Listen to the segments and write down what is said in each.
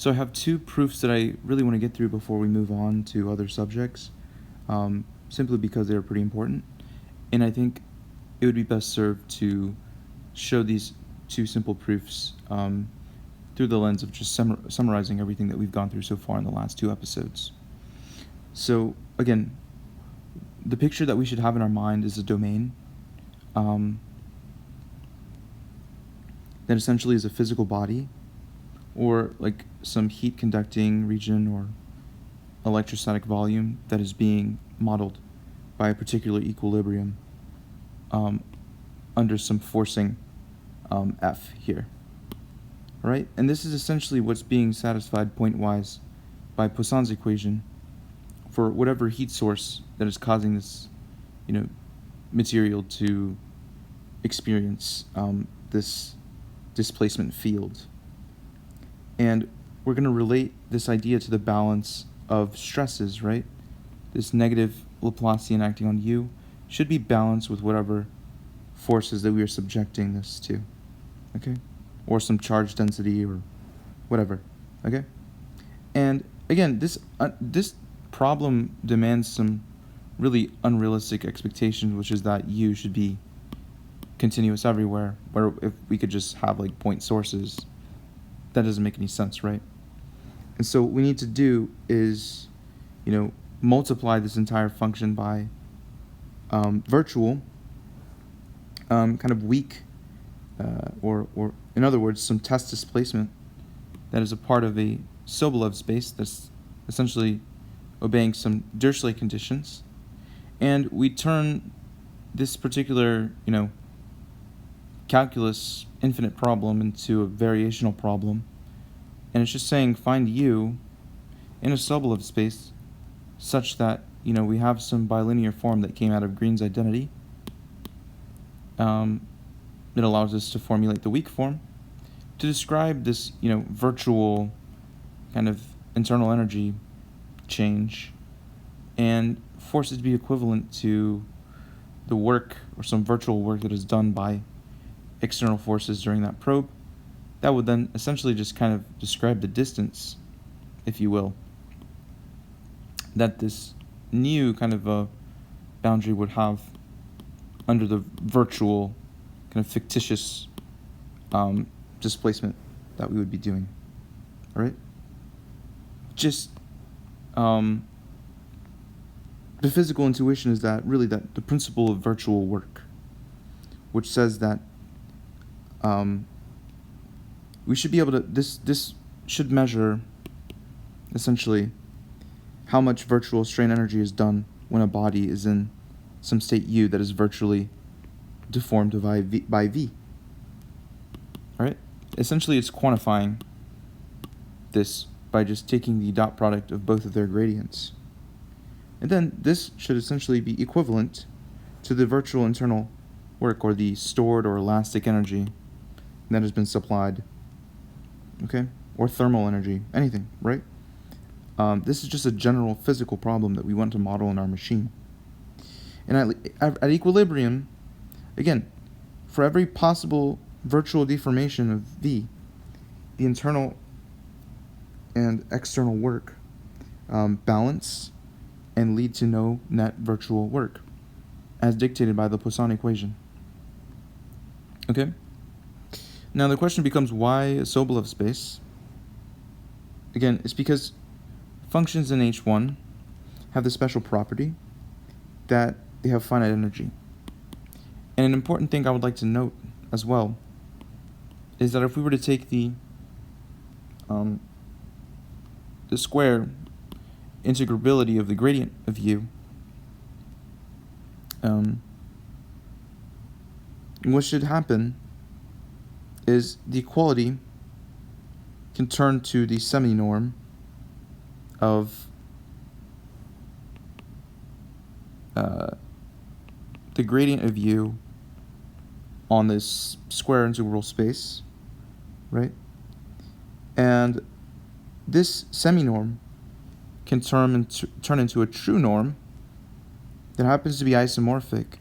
So I have two proofs that I really want to get through before we move on to other subjects, simply because they're pretty important. And I think it would be best served to show these two simple proofs through the lens of just summarizing everything that we've gone through so far in the last two episodes. So again, the picture that we should have in our mind is a domain that essentially is a physical body, or like some heat conducting region or electrostatic volume that is being modeled by a particular equilibrium under some forcing F here. All right, and this is essentially what's being satisfied pointwise by Poisson's equation for whatever heat source that is causing this, material to experience this displacement field. And we're going to relate this idea to the balance of stresses, right? This negative Laplacian acting on U should be balanced with whatever forces that we are subjecting this to, okay? Or some charge density or whatever, okay? And again, this problem demands some really unrealistic expectations, which is that U should be continuous everywhere, where if we could just have like point sources, that doesn't make any sense, right? And so what we need to do is, multiply this entire function by virtual, kind of weak, or in other words, some test displacement that is a part of a Sobolev space that's essentially obeying some Dirichlet conditions. And we turn this particular, calculus infinite problem into a variational problem, and it's just saying find U in a Sobolev space such that we have some bilinear form that came out of Green's identity that allows us to formulate the weak form to describe this virtual kind of internal energy change and force it to be equivalent to the work or some virtual work that is done by external forces during that probe. That would then essentially just kind of describe the distance, if you will, that this new kind of a boundary would have under the virtual kind of fictitious displacement that we would be doing. All right? Just the physical intuition is that really that the principle of virtual work, which says that we should be able to, this should measure essentially how much virtual strain energy is done when a body is in some state U that is virtually deformed by V. All right? Essentially, it's quantifying this by just taking the dot product of both of their gradients. And then this should essentially be equivalent to the virtual internal work, or the stored or elastic energy that has been supplied, okay? Or thermal energy, anything, right? This is just a general physical problem that we want to model in our machine. And at equilibrium, again, for every possible virtual deformation of V, the internal and external work balance and lead to no net virtual work, as dictated by the Poisson equation. Okay? Now the question becomes, why a Sobolev space? Again, it's because functions in H1 have the special property that they have finite energy. And an important thing I would like to note as well is that if we were to take the square integrability of the gradient of U, what should happen is the equality can turn to the semi-norm of the gradient of U on this square integral space, right? And this semi-norm can turn into a true norm that happens to be isomorphic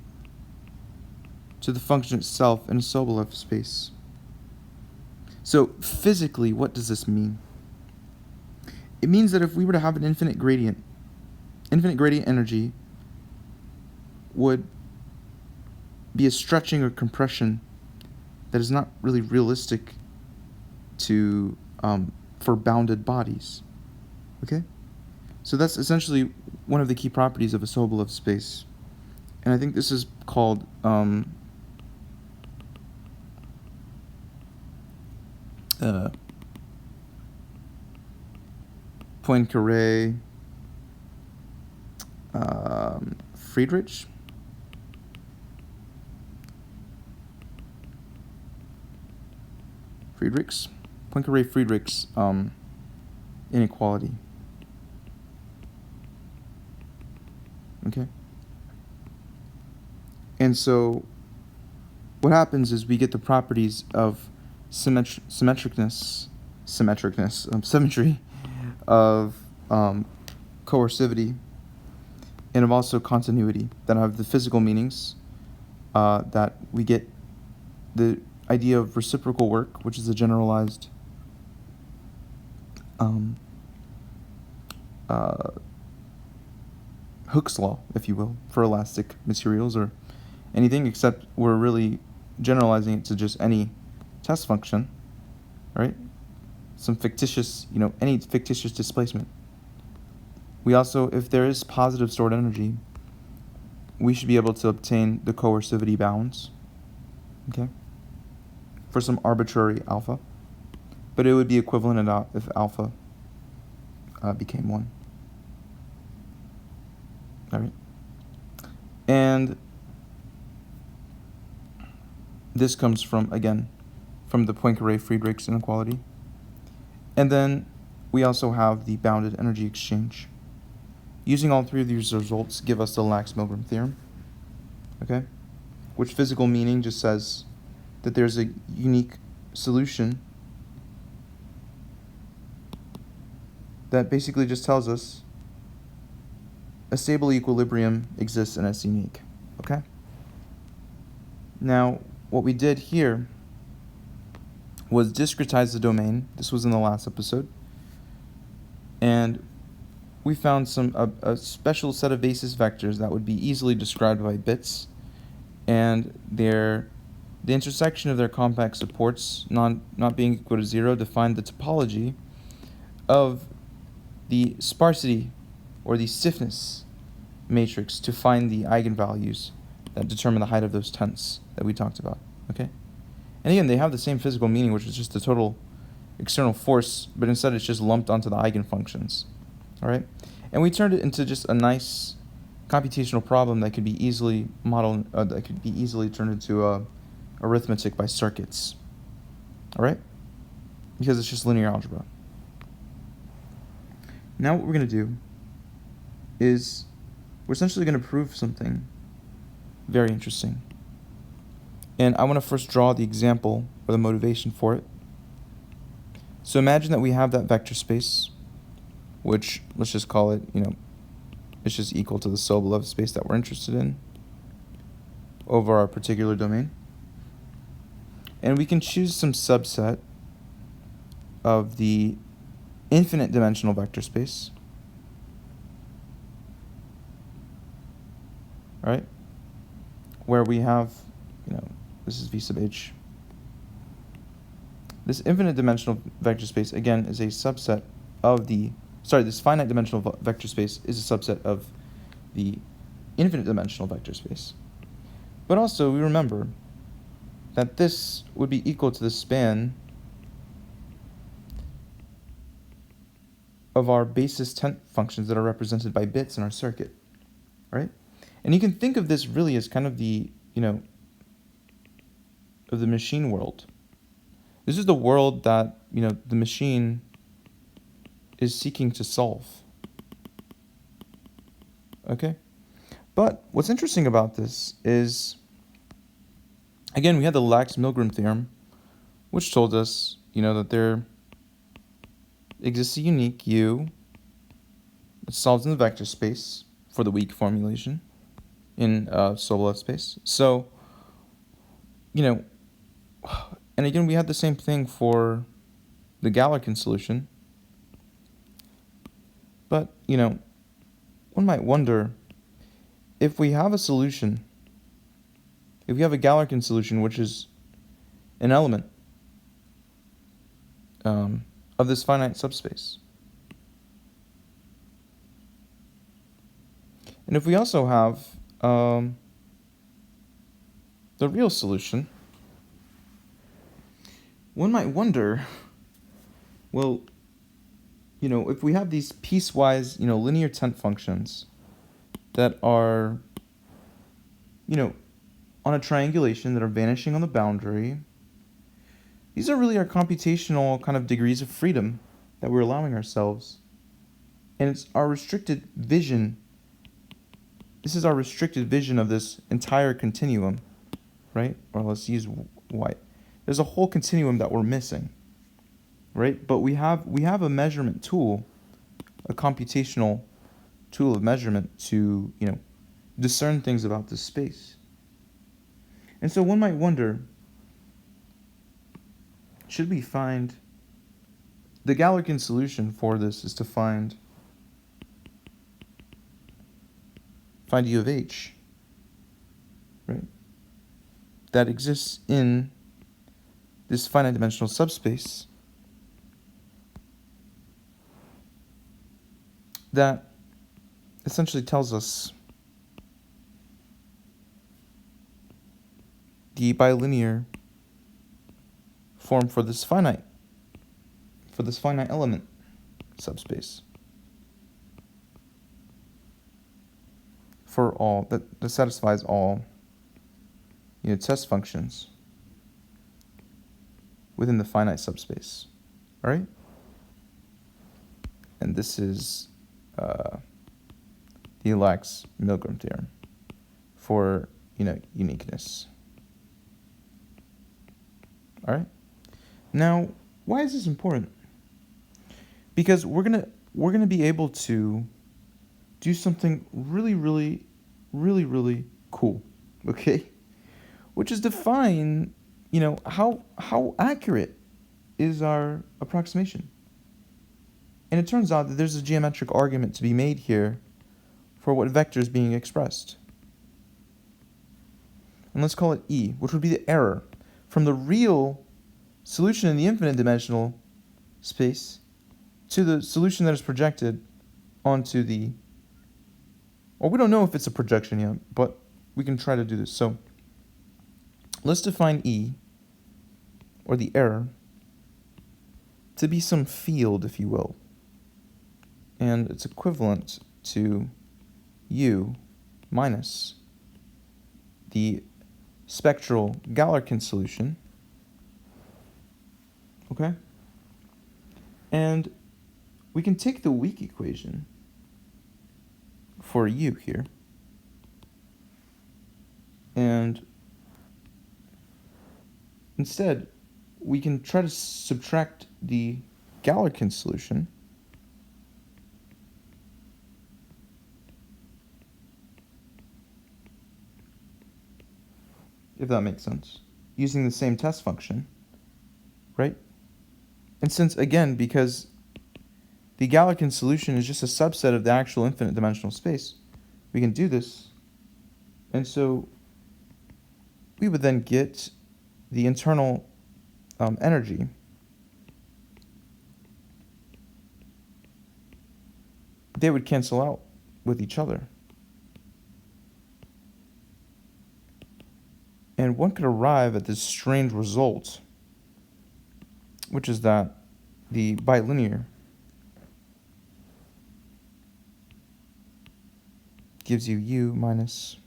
to the function itself in a Sobolev space. So physically, what does this mean? it means that if we were to have an infinite gradient energy would be a stretching or compression that is not really realistic to for bounded bodies. Okay? So that's essentially one of the key properties of a Sobolev space. And I think this is called Poincaré Friedrichs. Poincaré Friedrichs inequality. Okay? And so what happens is we get the properties of symmetry, of coercivity, and of also continuity that have the physical meanings that we get the idea of reciprocal work, which is a generalized Hooke's law, if you will, for elastic materials or anything, except we're really generalizing it to just any test function, right? Some fictitious, any fictitious displacement. We also, if there is positive stored energy, we should be able to obtain the coercivity bounds, okay, for some arbitrary alpha. But it would be equivalent if alpha became 1. All right. And this comes from the Poincaré-Friedrichs inequality. And then we also have the bounded energy exchange. Using all three of these results give us the Lax-Milgram theorem, okay? Which physical meaning just says that there's a unique solution that basically just tells us a stable equilibrium exists and it's unique, okay? Now, what we did here was discretize the domain. This was in the last episode. And we found a special set of basis vectors that would be easily described by bits, and the intersection of their compact supports not being equal to 0 defined the topology of the sparsity or the stiffness matrix to find the eigenvalues that determine the height of those tents that we talked about, okay? And again, they have the same physical meaning, which is just the total external force, but instead it's just lumped onto the eigenfunctions, all right? And we turned it into just a nice computational problem that could be easily modeled, that could be easily turned into arithmetic by circuits, all right? Because it's just linear algebra. Now what we're going to do is we're essentially going to prove something very interesting. And I want to first draw the example or the motivation for it. So imagine that we have that vector space, which let's just call it, it's just equal to the Sobolev space that we're interested in over our particular domain. And we can choose some subset of the infinite dimensional vector space, right? Where we have, this is V sub h. This infinite dimensional vector space, again, is a subset of this finite dimensional vector space is a subset of the infinite dimensional vector space. But also, we remember that this would be equal to the span of our basis tent functions that are represented by bits in our circuit, right? And you can think of this really as kind of the, of the machine world. This is the world that, the machine is seeking to solve. Okay? But what's interesting about this is, again, we had the Lax-Milgram theorem, which told us, that there exists a unique U that solves in the vector space for the weak formulation in Sobolev space. So, and again, we had the same thing for the Galerkin solution. But, one might wonder, if we have a solution, if we have a Galerkin solution, which is an element of this finite subspace, and if we also have the real solution, one might wonder, well, if we have these piecewise, linear tent functions that are, on a triangulation that are vanishing on the boundary, these are really our computational kind of degrees of freedom that we're allowing ourselves. And it's our restricted vision. This is our restricted vision of this entire continuum, right? Or let's use white. There's a whole continuum that we're missing, right? But we have a measurement tool, a computational tool of measurement to, discern things about this space. And so one might wonder, should we find the Galerkin solution for this is to find U of H, right? That exists in this finite dimensional subspace that essentially tells us the bilinear form for this finite element subspace for all that satisfies all test functions within the finite subspace. All right? And this is the Lax-Milgram theorem for uniqueness. All right? Now, why is this important? Because we're gonna be able to do something really, really, really, really cool, okay? Which is define, how accurate is our approximation. And it turns out that there's a geometric argument to be made here for what vector is being expressed. And let's call it E, which would be the error from the real solution in the infinite dimensional space to the solution that is projected onto the, well, we don't know if it's a projection yet, but we can try to do this. So let's define E, or the error, to be some field, if you will. And it's equivalent to U minus the spectral Galerkin solution. Okay? And we can take the weak equation for U here, and instead we can try to subtract the Galerkin solution if that makes sense, using the same test function, right? And since, again, because the Galerkin solution is just a subset of the actual infinite dimensional space, we can do this. And so we would then get the internal energy they would cancel out with each other. And one could arrive at this strange result, which is that the bilinear gives you U minus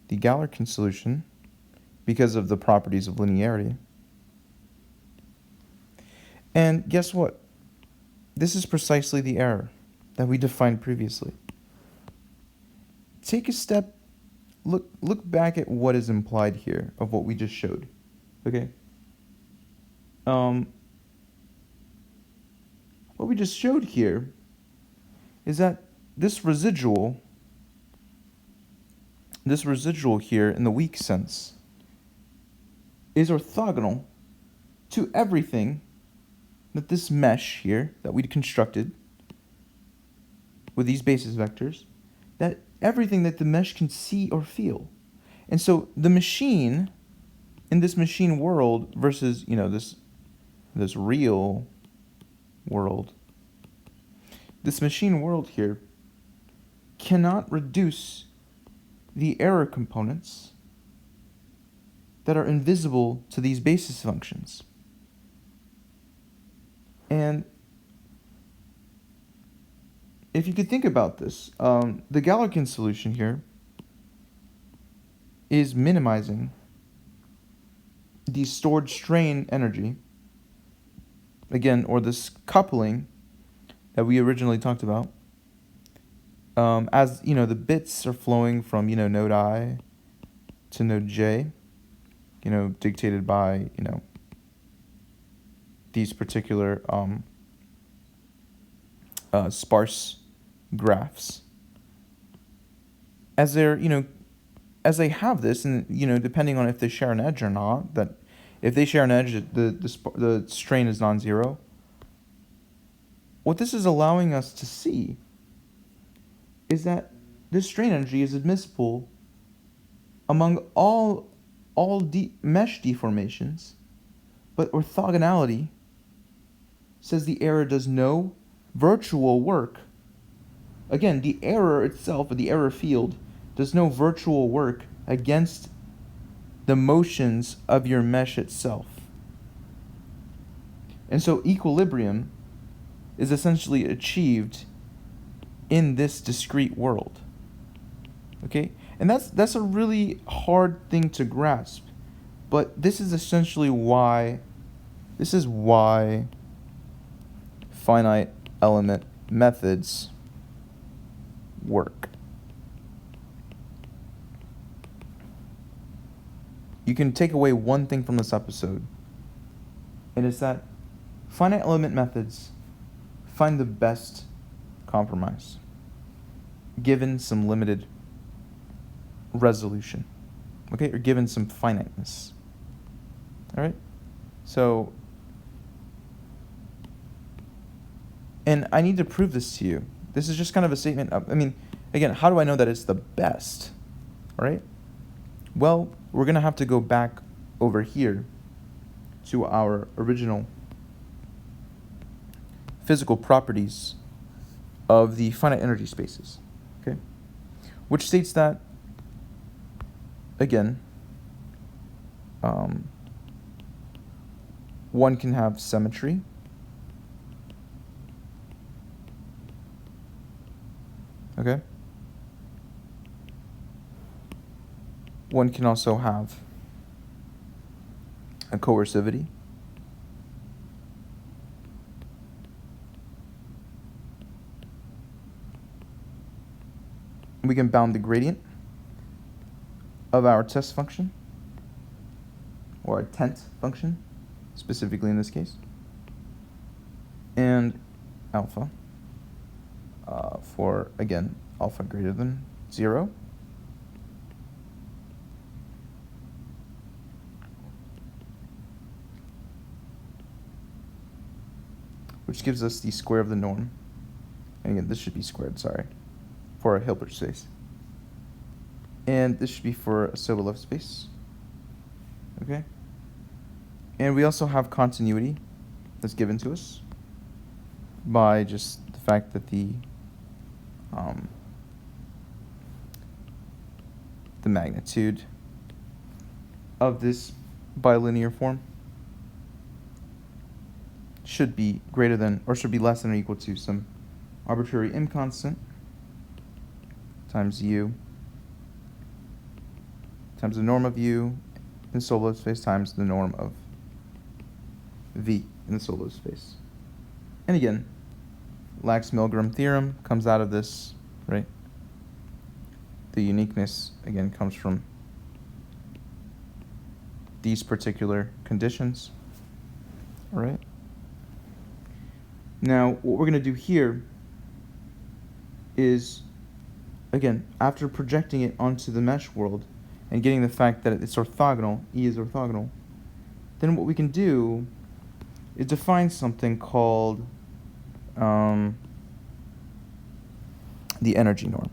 the Galerkin solution because of the properties of linearity. And guess what? This is precisely the error that we defined previously. Take a step, look back at what is implied here of what we just showed. Okay? What we just showed here is that this residual here in the weak sense is orthogonal to everything that this mesh here that we constructed with these basis vectors, that everything that the mesh can see or feel. And so the machine, in this machine world versus, this real world, this machine world here cannot reduce the error components that are invisible to these basis functions. And if you could think about this, the Galerkin solution here is minimizing the stored strain energy, again, or this coupling that we originally talked about, as the bits are flowing from node I to node J, dictated by these particular sparse graphs. As they have this, and depending on if they share an edge or not, that if they share an edge, the strain is non-zero. What this is allowing us to see is that this strain energy is admissible among all mesh deformations, but orthogonality says the error does no virtual work. Again, the error itself, or the error field, does no virtual work against the motions of your mesh itself. And so equilibrium is essentially achieved in this discrete world. Okay? And that's a really hard thing to grasp. But this is essentially why finite element methods work. You can take away one thing from this episode, and it's that finite element methods find the best compromise given some limited resolution, okay, or given some finiteness. All right? So, and I need to prove this to you. This is just kind of a statement of, again, how do I know that it's the best? All right? Well, we're going to have to go back over here to our original physical properties of the finite energy spaces, okay? Which states that, again, one can have symmetry, okay? One can also have a coercivity. We can bound the gradient of our test function, or a tent function, specifically in this case, and alpha for, again, alpha greater than 0. Which gives us the square of the norm. And again, this should be squared, sorry, for a Hilbert space. And this should be for a Sobolev space. Okay? And we also have continuity that's given to us by just the fact that the magnitude of this bilinear form should be greater than, or should be less than or equal to some arbitrary m constant times u times the norm of u in the Sobolev space times the norm of v in the Sobolev space. And again, Lax-Milgram theorem comes out of this, right? The uniqueness, again, comes from these particular conditions, all right? Now, what we're going to do here is, again, after projecting it onto the mesh world and getting the fact that it's orthogonal, E is orthogonal, then what we can do is define something called the energy norm.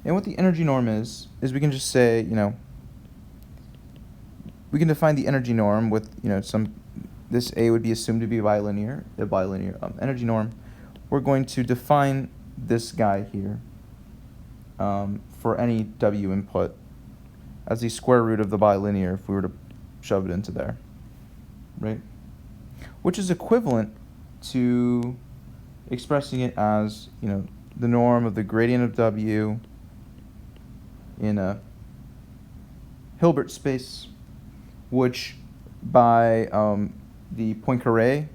And what the energy norm is we can just say, we can define the energy norm with, this A would be assumed to be a bilinear energy norm. We're going to define this guy here for any W input as the square root of the bilinear if we were to shove it into there, right? Which is equivalent to expressing it as, the norm of the gradient of W in a Hilbert space, which by the Poincaré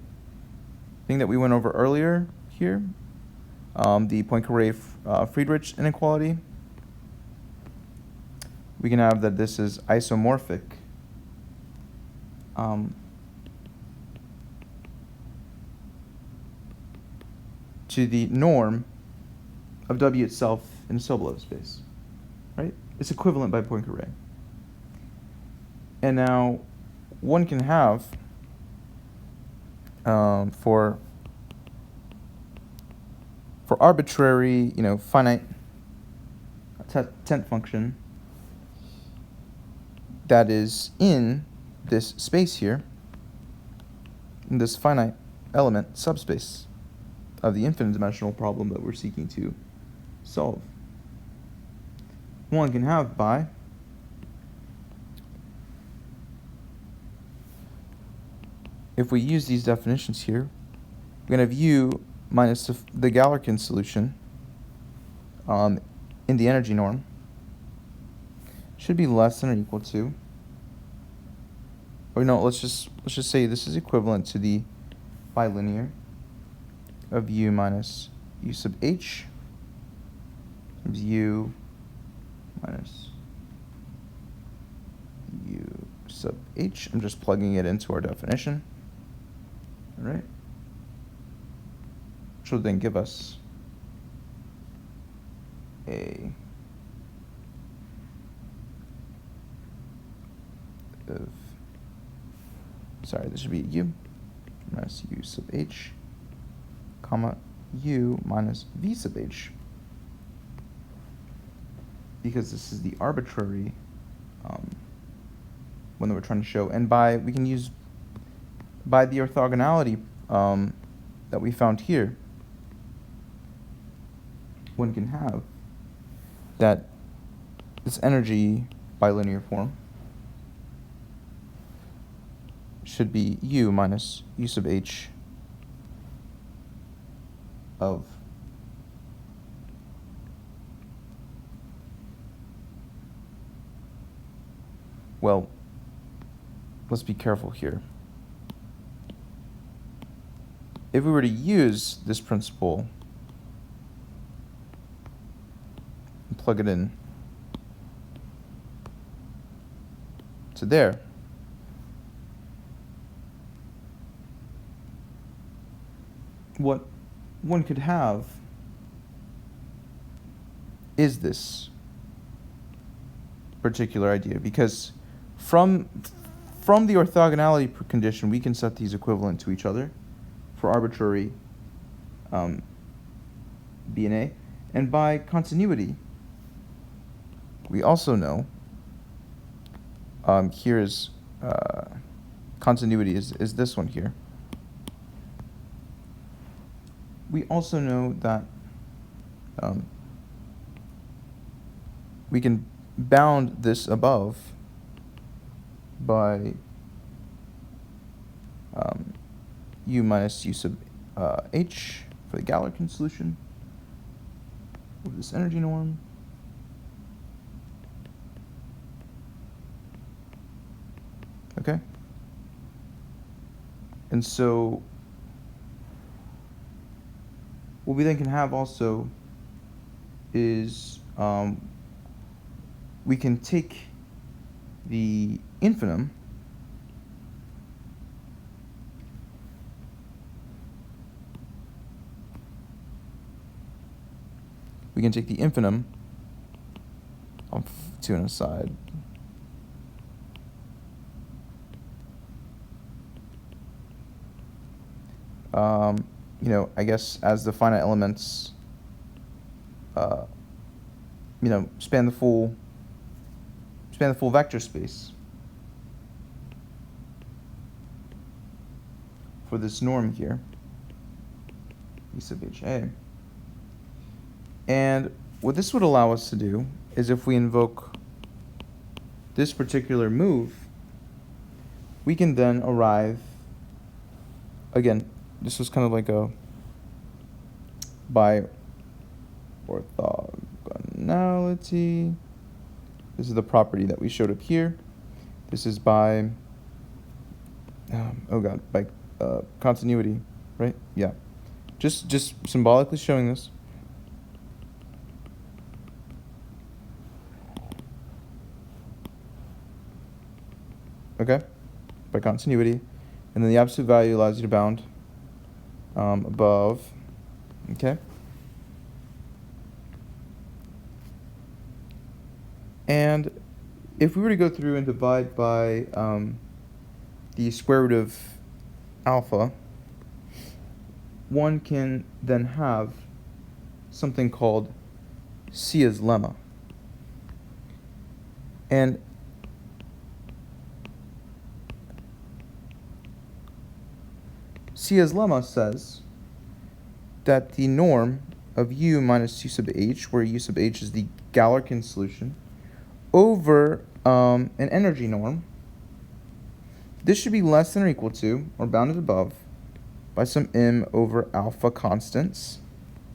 thing that we went over earlier here, the Poincaré-Friedrich inequality, we can have that this is isomorphic to the norm of W itself in a Sobolev space, right? It's equivalent by Poincaré. And now one can have for arbitrary, finite tent function that is in this space here, in this finite element subspace of the infinite dimensional problem that we're seeking to solve. One can have by if we use these definitions here, we're going to have U minus the Galerkin solution in the energy norm should be less than or equal to, or no, let's just say this is equivalent to the bilinear of U minus U sub H times U minus U sub H. I'm just plugging it into our definition. All right. Which will then give us a this should be U minus U sub H, comma, U minus V sub H, because this is the arbitrary one that we're trying to show. And we can use by the orthogonality that we found here, one can have that this energy bilinear form should be U minus U sub H of well, let's be careful here. If we were to use this principle and plug it in to there, what one could have is this particular idea, because from the orthogonality condition, we can set these equivalent to each other for arbitrary B and A. And by continuity, we also know here is continuity is this one here. We also know that we can bound this above by U minus U sub H for the Galerkin solution of this energy norm. Okay? And so what we then can have also is we can take the infimum off to an aside. I guess as the finite elements, span the full vector space for this norm here, E sub HA. And what this would allow us to do is if we invoke this particular move, we can then arrive, again, this was kind of like a by orthogonality. This is the property that we showed up here. This is by, by continuity, right? Yeah. Just symbolically showing this. Okay, by continuity, and then the absolute value allows you to bound above. Okay, and if we were to go through and divide by the square root of alpha, one can then have something called Sia's lemma. And Sia's lemma says that the norm of u minus u sub h, where u sub h is the Galerkin solution, over an energy norm, this should be less than or equal to, or bounded above, by some m over alpha constants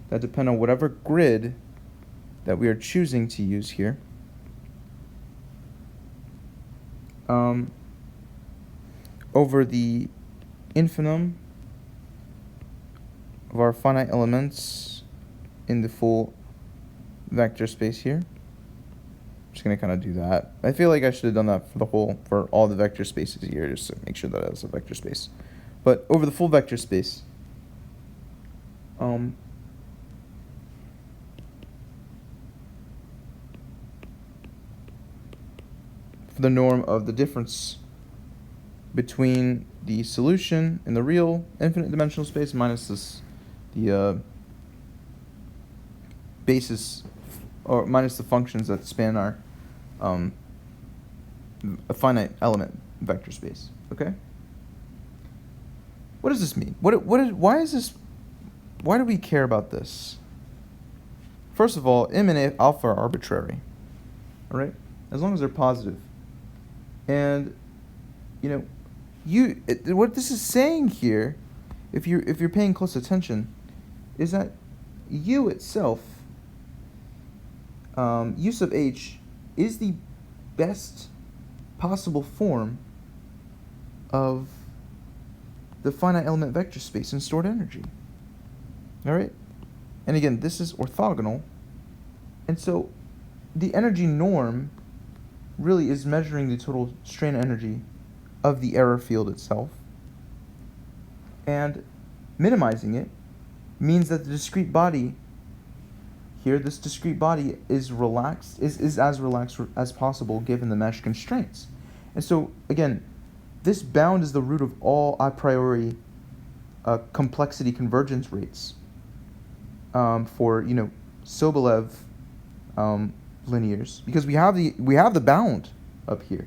that depend on whatever grid that we are choosing to use here. Over the infimum of our finite elements in the full vector space here. I'm just going to kind of do that. I feel like I should have done that for all the vector spaces here, just to make sure that it's a vector space. But over the full vector space, for the norm of the difference between the solution in the real infinite dimensional space minus the basis, or minus the functions that span our a finite element vector space. Okay. What does this mean? Why is this? Why do we care about this? First of all, m and alpha are arbitrary. All right, as long as they're positive. And what this is saying here, if you're paying close attention, is that u itself, u sub h, is the best possible form of the finite element vector space in stored energy. All right? And again, this is orthogonal. And so the energy norm really is measuring the total strain energy of the error field itself. And minimizing it means that the discrete body here, this discrete body is relaxed, is as relaxed as possible given the mesh constraints. And so again, this bound is the root of all a priori complexity convergence rates for Sobolev linears, because we have the bound up here,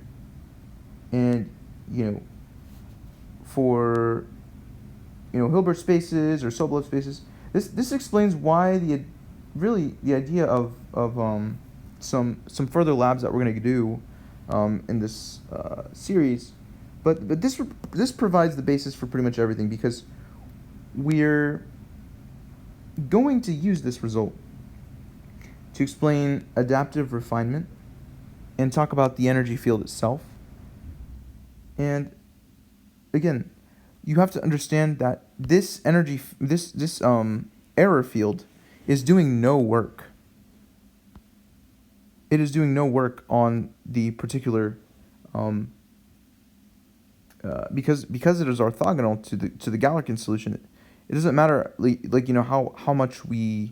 and for Hilbert spaces or Sobolev spaces, this explains why the idea of some further labs that we're going to do in this series, but this provides the basis for pretty much everything, because we're going to use this result to explain adaptive refinement and talk about the energy field itself. And again, you have to understand that this error field is doing no work. It is doing no work on the particular because it is orthogonal to the Galerkin solution. It doesn't matter how much we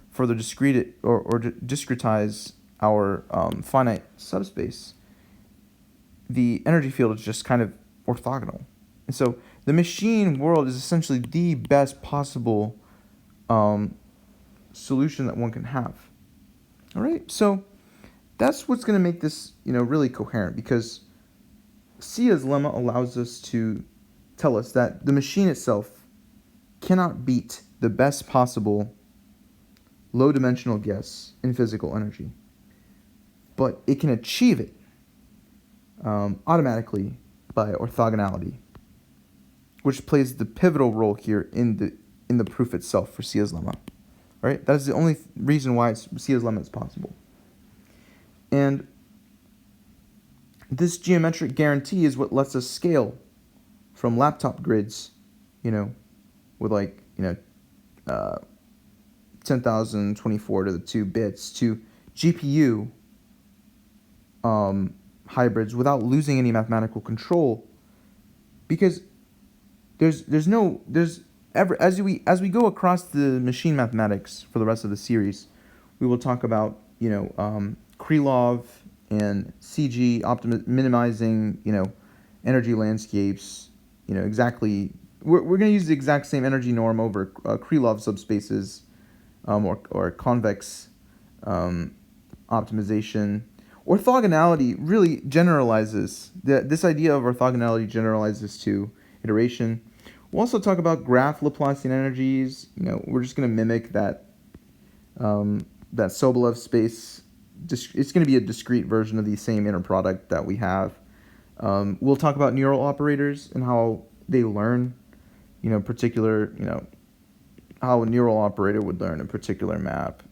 further discrete or discretize our finite subspace. The energy field is just kind of orthogonal. And so the machine world is essentially the best possible solution that one can have. All right, so that's what's going to make this, really coherent, because Sia's lemma allows us to tell us that the machine itself cannot beat the best possible low-dimensional guess in physical energy, but it can achieve it automatically by orthogonality, which plays the pivotal role here in the proof itself for Sia's lemma. All right, that is the only reason why Sia's lemma is possible. And this geometric guarantee is what lets us scale from laptop grids, with 10,024 to the 2 bits, to GPU hybrids without losing any mathematical control, because as we go across the machine mathematics for the rest of the series, we will talk about Krylov and CG minimizing energy landscapes. Exactly, we're going to use the exact same energy norm over Krylov subspaces, or convex optimization. Orthogonality really generalizes, this idea of orthogonality generalizes to iteration. We'll also talk about graph Laplacian energies. We're just going to mimic that Sobolev space. It's going to be a discrete version of the same inner product that we have. We'll talk about neural operators and how they learn, particular, how a neural operator would learn a particular map,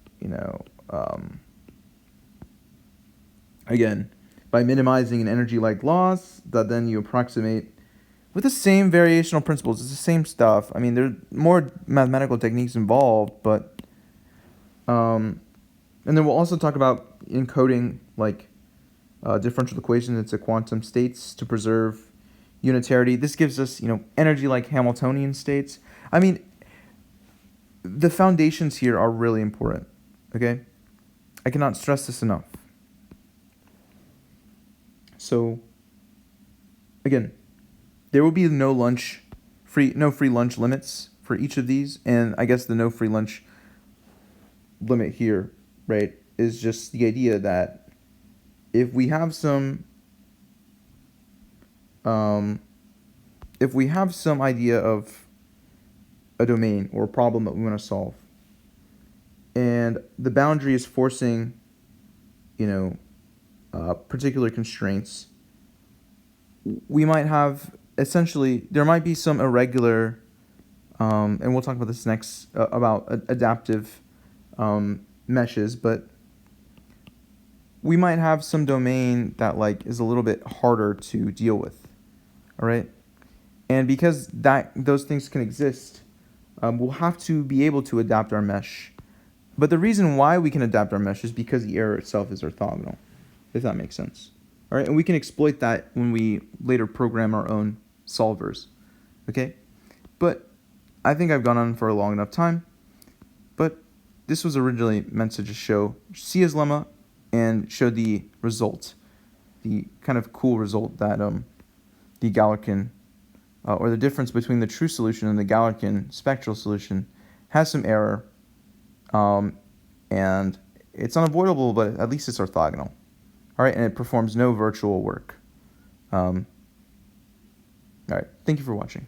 again, by minimizing an energy-like loss that then you approximate with the same variational principles. It's the same stuff. I mean, there are more mathematical techniques involved, but and then we'll also talk about encoding differential equations into quantum states to preserve unitarity. This gives us, energy-like Hamiltonian states. I mean, the foundations here are really important, okay? I cannot stress this enough. So, again, there will be no free lunch limits for each of these, and I guess the no free lunch limit here, right, is just the idea that if we have some idea of a domain or a problem that we want to solve, and the boundary is forcing, particular constraints, we might have there might be some irregular, and we'll talk about this next, about adaptive meshes, but we might have some domain that is a little bit harder to deal with, all right? And because those things can exist, we'll have to be able to adapt our mesh. But the reason why we can adapt our mesh is because the error itself is orthogonal, if that makes sense. All right, and we can exploit that when we later program our own solvers, okay? But I think I've gone on for a long enough time, but this was originally meant to just show Sia's lemma and show the result, the kind of cool result that the Galerkin, or the difference between the true solution and the Galerkin spectral solution has some error, and it's unavoidable, but at least it's orthogonal. All right, and it performs no virtual work. All right, thank you for watching.